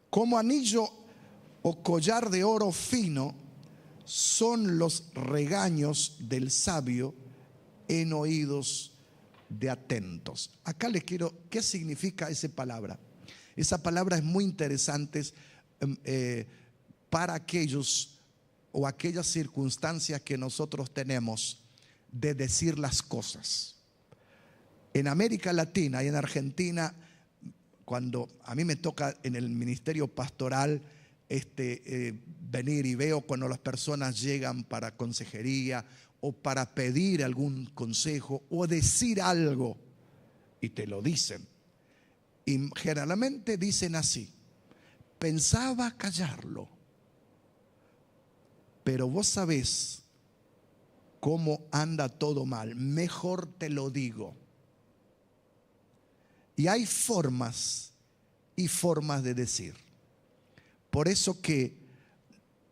Como anillo o collar de oro fino son los regaños del sabio en oídos de atentos. Acá les quiero, ¿qué significa esa palabra? Esa palabra es muy interesante para aquellos o aquellas circunstancias que nosotros tenemos de decir las cosas. En América Latina y en Argentina, cuando a mí me toca en el ministerio pastoral venir y veo cuando las personas llegan para consejería o para pedir algún consejo o decir algo, y te lo dicen, y generalmente dicen así: pensaba callarlo, pero vos sabés cómo anda todo mal, mejor te lo digo. Y hay formas y formas de decir. Por eso que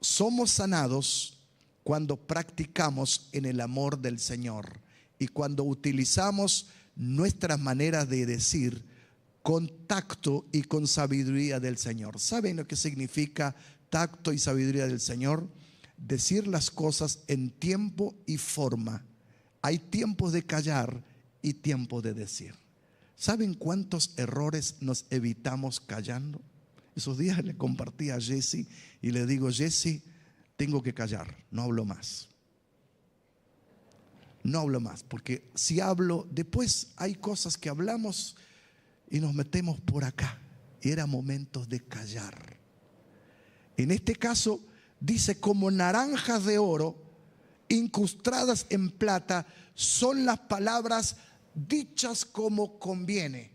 somos sanados cuando practicamos en el amor del Señor y cuando utilizamos nuestras maneras de decir con tacto y con sabiduría del Señor. ¿Saben lo que significa tacto y sabiduría del Señor? Decir las cosas en tiempo y forma. Hay tiempos de callar y tiempos de decir. ¿Saben cuántos errores nos evitamos callando? Esos días le compartí a Jesse y le digo: Jesse, tengo que callar, no hablo más. No hablo más, porque si hablo, después hay cosas que hablamos y nos metemos por acá. Y era momentos de callar. En este caso dice: como naranjas de oro incrustadas en plata son las palabras dichas como conviene.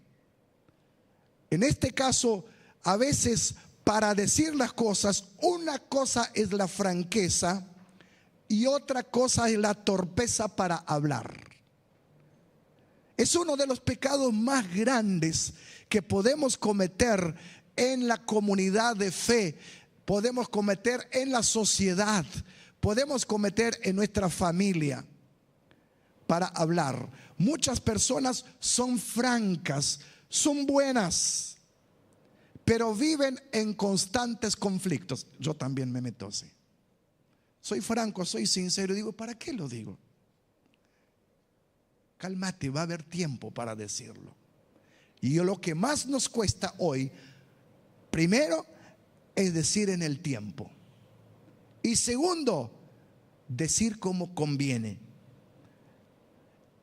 En este caso, a veces para decir las cosas, una cosa es la franqueza y otra cosa es la torpeza para hablar. Es uno de los pecados más grandes que podemos cometer en la comunidad de fe, podemos cometer en la sociedad, podemos cometer en nuestra familia, para hablar. Muchas personas son francas, son buenas, pero viven en constantes conflictos. Yo también me meto así. Soy franco, soy sincero, digo: ¿para qué lo digo? Cálmate, va a haber tiempo para decirlo. Y lo que más nos cuesta hoy, primero, es decir en el tiempo. Y segundo, decir como conviene.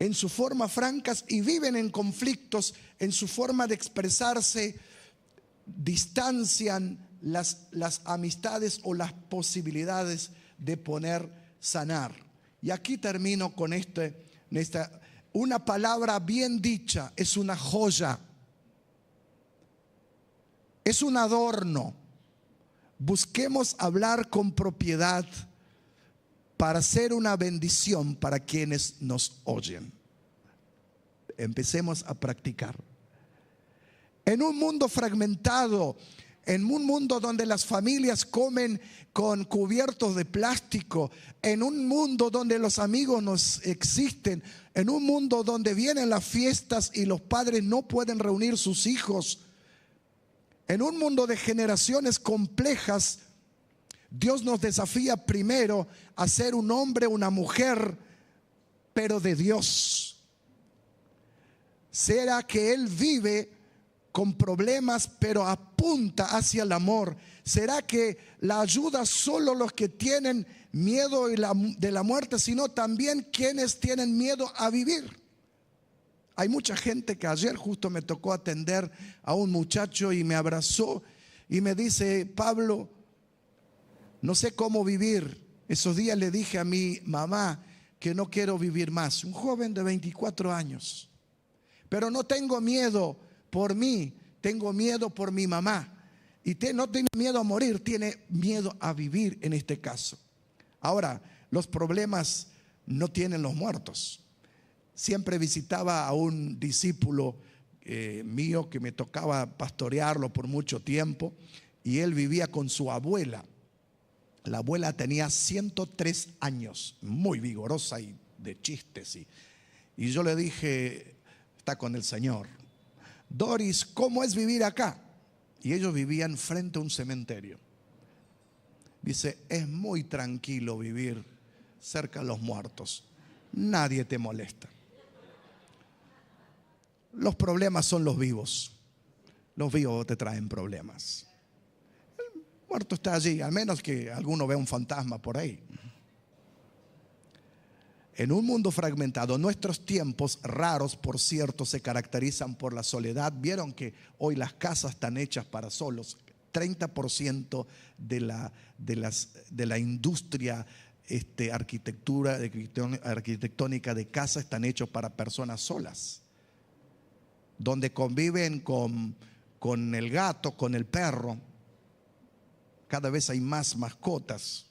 En su forma francas, y viven en conflictos en su forma de expresarse, distancian las amistades o las posibilidades de poder sanar. Y aquí termino con una palabra bien dicha es una joya, es un adorno. Busquemos hablar con propiedad para ser una bendición para quienes nos oyen. Empecemos a practicar. En un mundo fragmentado, en un mundo donde las familias comen con cubiertos de plástico, en un mundo donde los amigos no existen, en un mundo donde vienen las fiestas y los padres no pueden reunir sus hijos, en un mundo de generaciones complejas, Dios nos desafía primero a ser un hombre, una mujer, pero de Dios. ¿Será que Él vive con problemas pero apunta hacia el amor? ¿Será que la ayuda solo los que tienen miedo de la muerte, sino también quienes tienen miedo a vivir? Hay mucha gente que ayer justo me tocó atender a un muchacho y me abrazó y me dice: Pablo, no sé cómo vivir. Esos días le dije a mi mamá: que no quiero vivir más. Un joven de 24 años. Pero no tengo miedo por mí, tengo miedo por mi mamá. Y no tiene miedo a morir, tiene miedo a vivir en este caso. Ahora, los problemas no tienen los muertos. Siempre visitaba a un discípulo mío que me tocaba pastorearlo por mucho tiempo, y él vivía con su abuela. La abuela tenía 103 años, muy vigorosa y de chistes. Y yo le dije, está con el Señor. Doris, ¿cómo es vivir acá? Y ellos vivían frente a un cementerio. Dice, es muy tranquilo vivir cerca de los muertos. Nadie te molesta. Los problemas son los vivos. Los vivos te traen problemas. El muerto está allí, al menos que alguno vea un fantasma por ahí. En un mundo fragmentado, nuestros tiempos raros, por cierto, se caracterizan por la soledad. Vieron que hoy las casas están hechas para solos. 30% de la industria arquitectónica de casa están hechos para personas solas, donde conviven con el gato, con el perro. Cada vez hay más mascotas,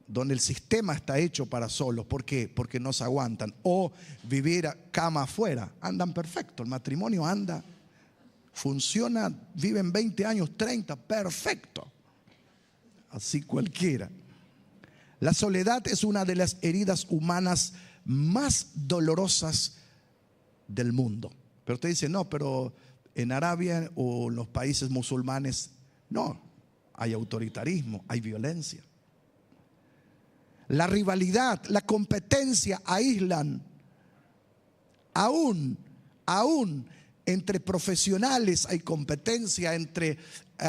donde el sistema está hecho para solos. ¿Por qué? Porque no se aguantan. O vivir cama afuera. Andan perfecto, el matrimonio anda, funciona, viven 20 años, 30, perfecto. Así cualquiera. La soledad es una de las heridas humanas más dolorosas del mundo. Pero usted dice, no, pero en Arabia o en los países musulmanes, no, hay autoritarismo, hay violencia. La rivalidad, la competencia aíslan. Aún entre profesionales hay competencia, entre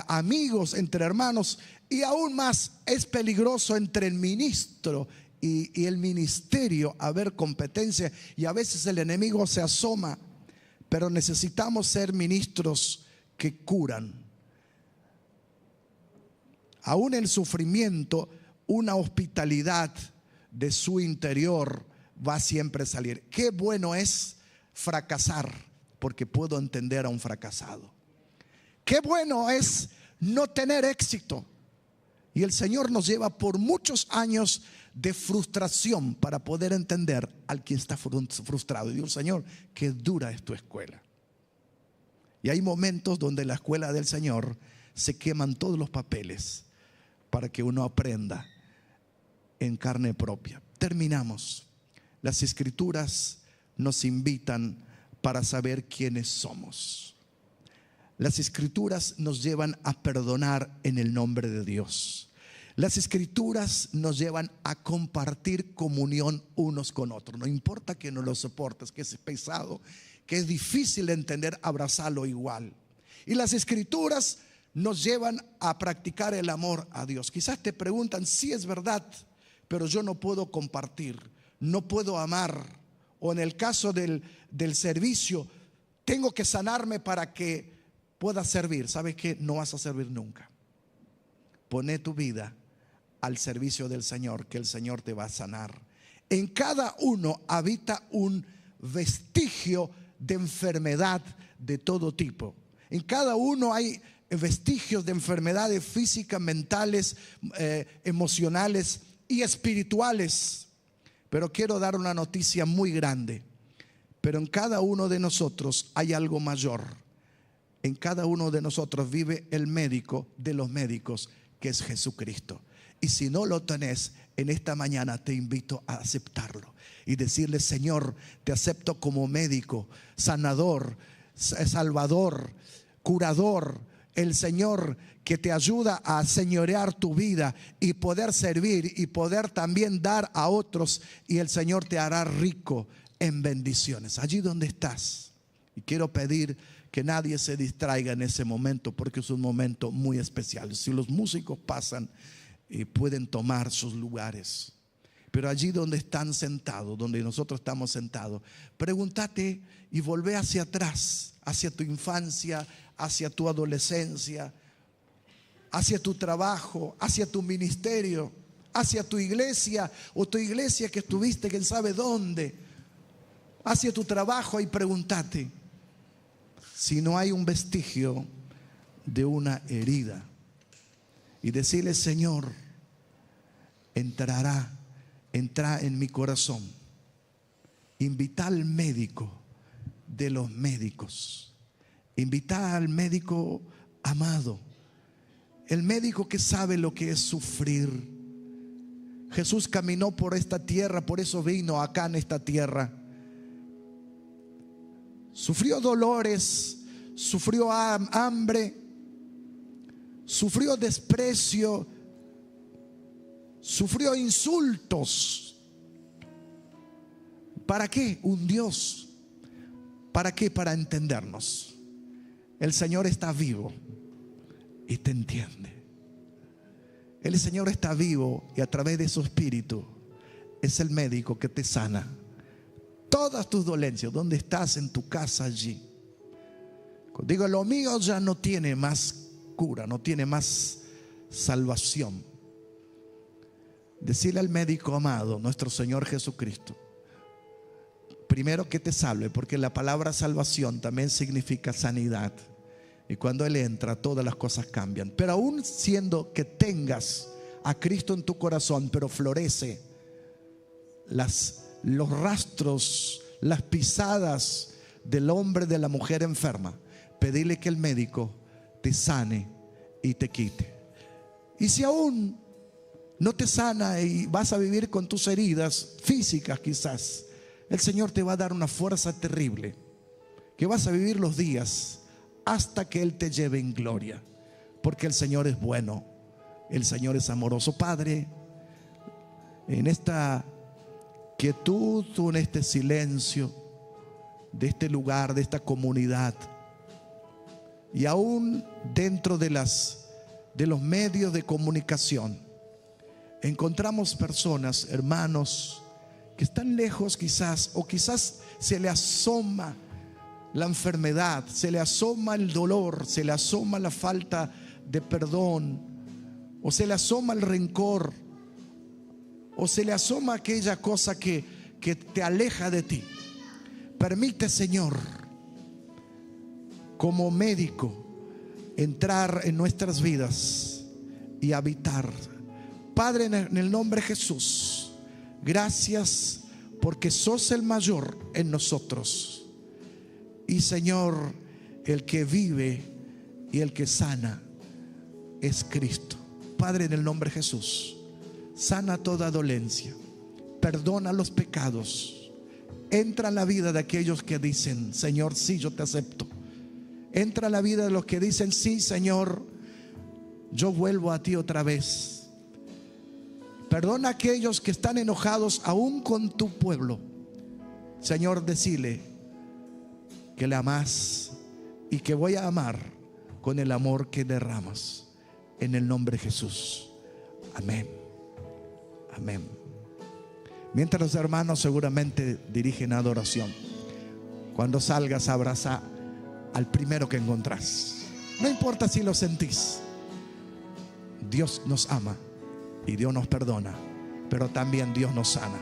amigos, entre hermanos, y aún más es peligroso entre el ministro y el ministerio haber competencia, y a veces el enemigo se asoma. Pero necesitamos ser ministros que curan. Aún el sufrimiento, una hospitalidad de su interior va siempre a salir. Qué bueno es fracasar, porque puedo entender a un fracasado. Qué bueno es no tener éxito. Y el Señor nos lleva por muchos años de frustración para poder entender al que está frustrado. Y digo, Señor, qué dura es tu escuela. Y hay momentos donde en la escuela del Señor se queman todos los papeles para que uno aprenda en carne propia. Terminamos. Las Escrituras nos invitan para saber quiénes somos. Las Escrituras nos llevan a perdonar en el nombre de Dios. Las Escrituras nos llevan a compartir comunión unos con otros. No importa que no lo soportes, que es pesado, que es difícil de entender, abrazarlo igual. Y las Escrituras nos llevan a practicar el amor a Dios. Quizás te preguntan, sí es verdad, pero yo no puedo compartir, no puedo amar. O en el caso del servicio, tengo que sanarme para que pueda servir. ¿Sabes qué? No vas a servir nunca. Poné tu vida al servicio del Señor, que el Señor te va a sanar. En cada uno habita un vestigio de enfermedad de todo tipo. En cada uno hay vestigios de enfermedades físicas, mentales, emocionales y espirituales. Pero quiero dar una noticia muy grande. Pero en cada uno de nosotros hay algo mayor. En cada uno de nosotros vive el médico de los médicos, que es Jesucristo. Y si no lo tenés, en esta mañana te invito a aceptarlo y decirle, Señor, te acepto como médico, sanador, salvador, curador, el Señor que te ayuda a señorear tu vida y poder servir y poder también dar a otros, y el Señor te hará rico en bendiciones. Allí donde estás, y quiero pedir que nadie se distraiga en ese momento, porque es un momento muy especial. Si los músicos pasan, pueden tomar sus lugares. Pero allí donde están sentados, donde nosotros estamos sentados, pregúntate y volvé hacia atrás, hacia tu infancia, hacia tu adolescencia, hacia tu trabajo, hacia tu ministerio, hacia tu iglesia o tu iglesia que estuviste quién sabe dónde, hacia tu trabajo, y pregúntate si no hay un vestigio de una herida. Y decirle: Señor, entra en mi corazón. Invita al médico de los médicos. Invita al médico amado, el médico que sabe lo que es sufrir. Jesús caminó por esta tierra, por eso vino acá en esta tierra. Sufrió dolores, sufrió hambre, sufrió desprecio, sufrió insultos. ¿Para qué? Un Dios. ¿Para qué? Para entendernos. El Señor está vivo y te entiende. El Señor está vivo y a través de su espíritu es el médico que te sana todas tus dolencias. ¿Dónde estás? En tu casa, allí. Digo, lo mío ya no tiene más cura, no tiene más salvación. Decirle al médico amado, nuestro Señor Jesucristo, primero que te salve, porque la palabra salvación también significa sanidad. Y cuando Él entra, todas las cosas cambian. Pero aún siendo que tengas a Cristo en tu corazón, pero florece los rastros, las pisadas del hombre, de la mujer enferma, pedirle que el médico te sane y te quite. Y si aún no te sana y vas a vivir con tus heridas físicas, quizás el Señor te va a dar una fuerza terrible, que vas a vivir los días hasta que Él te lleve en gloria, porque el Señor es bueno, el Señor es amoroso. Padre, en esta quietud, en este silencio de este lugar, de esta comunidad, y aún dentro de los medios de comunicación, encontramos personas, hermanos, que están lejos quizás, o quizás se le asoma la enfermedad, se le asoma el dolor, se le asoma la falta de perdón, o se le asoma el rencor, o se le asoma aquella cosa que te aleja de ti. Permite, Señor, como médico, entrar en nuestras vidas y habitar. Padre, en el nombre de Jesús, gracias porque sos el mayor en nosotros. Y Señor, el que vive y el que sana es Cristo. Padre, en el nombre de Jesús, sana toda dolencia, perdona los pecados, entra en la vida de aquellos que dicen: Señor, sí, yo te acepto. Entra en la vida de los que dicen: sí, Señor, yo vuelvo a ti otra vez. Perdona a aquellos que están enojados aún con tu pueblo. Señor, decile que le amas y que voy a amar con el amor que derramas, en el nombre de Jesús. Amén. Amén. Mientras los hermanos seguramente dirigen adoración, cuando salgas, abraza al primero que encontrás. No importa si lo sentís. Dios nos ama y Dios nos perdona, pero también Dios nos sana.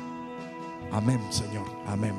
Amén, Señor. Amén.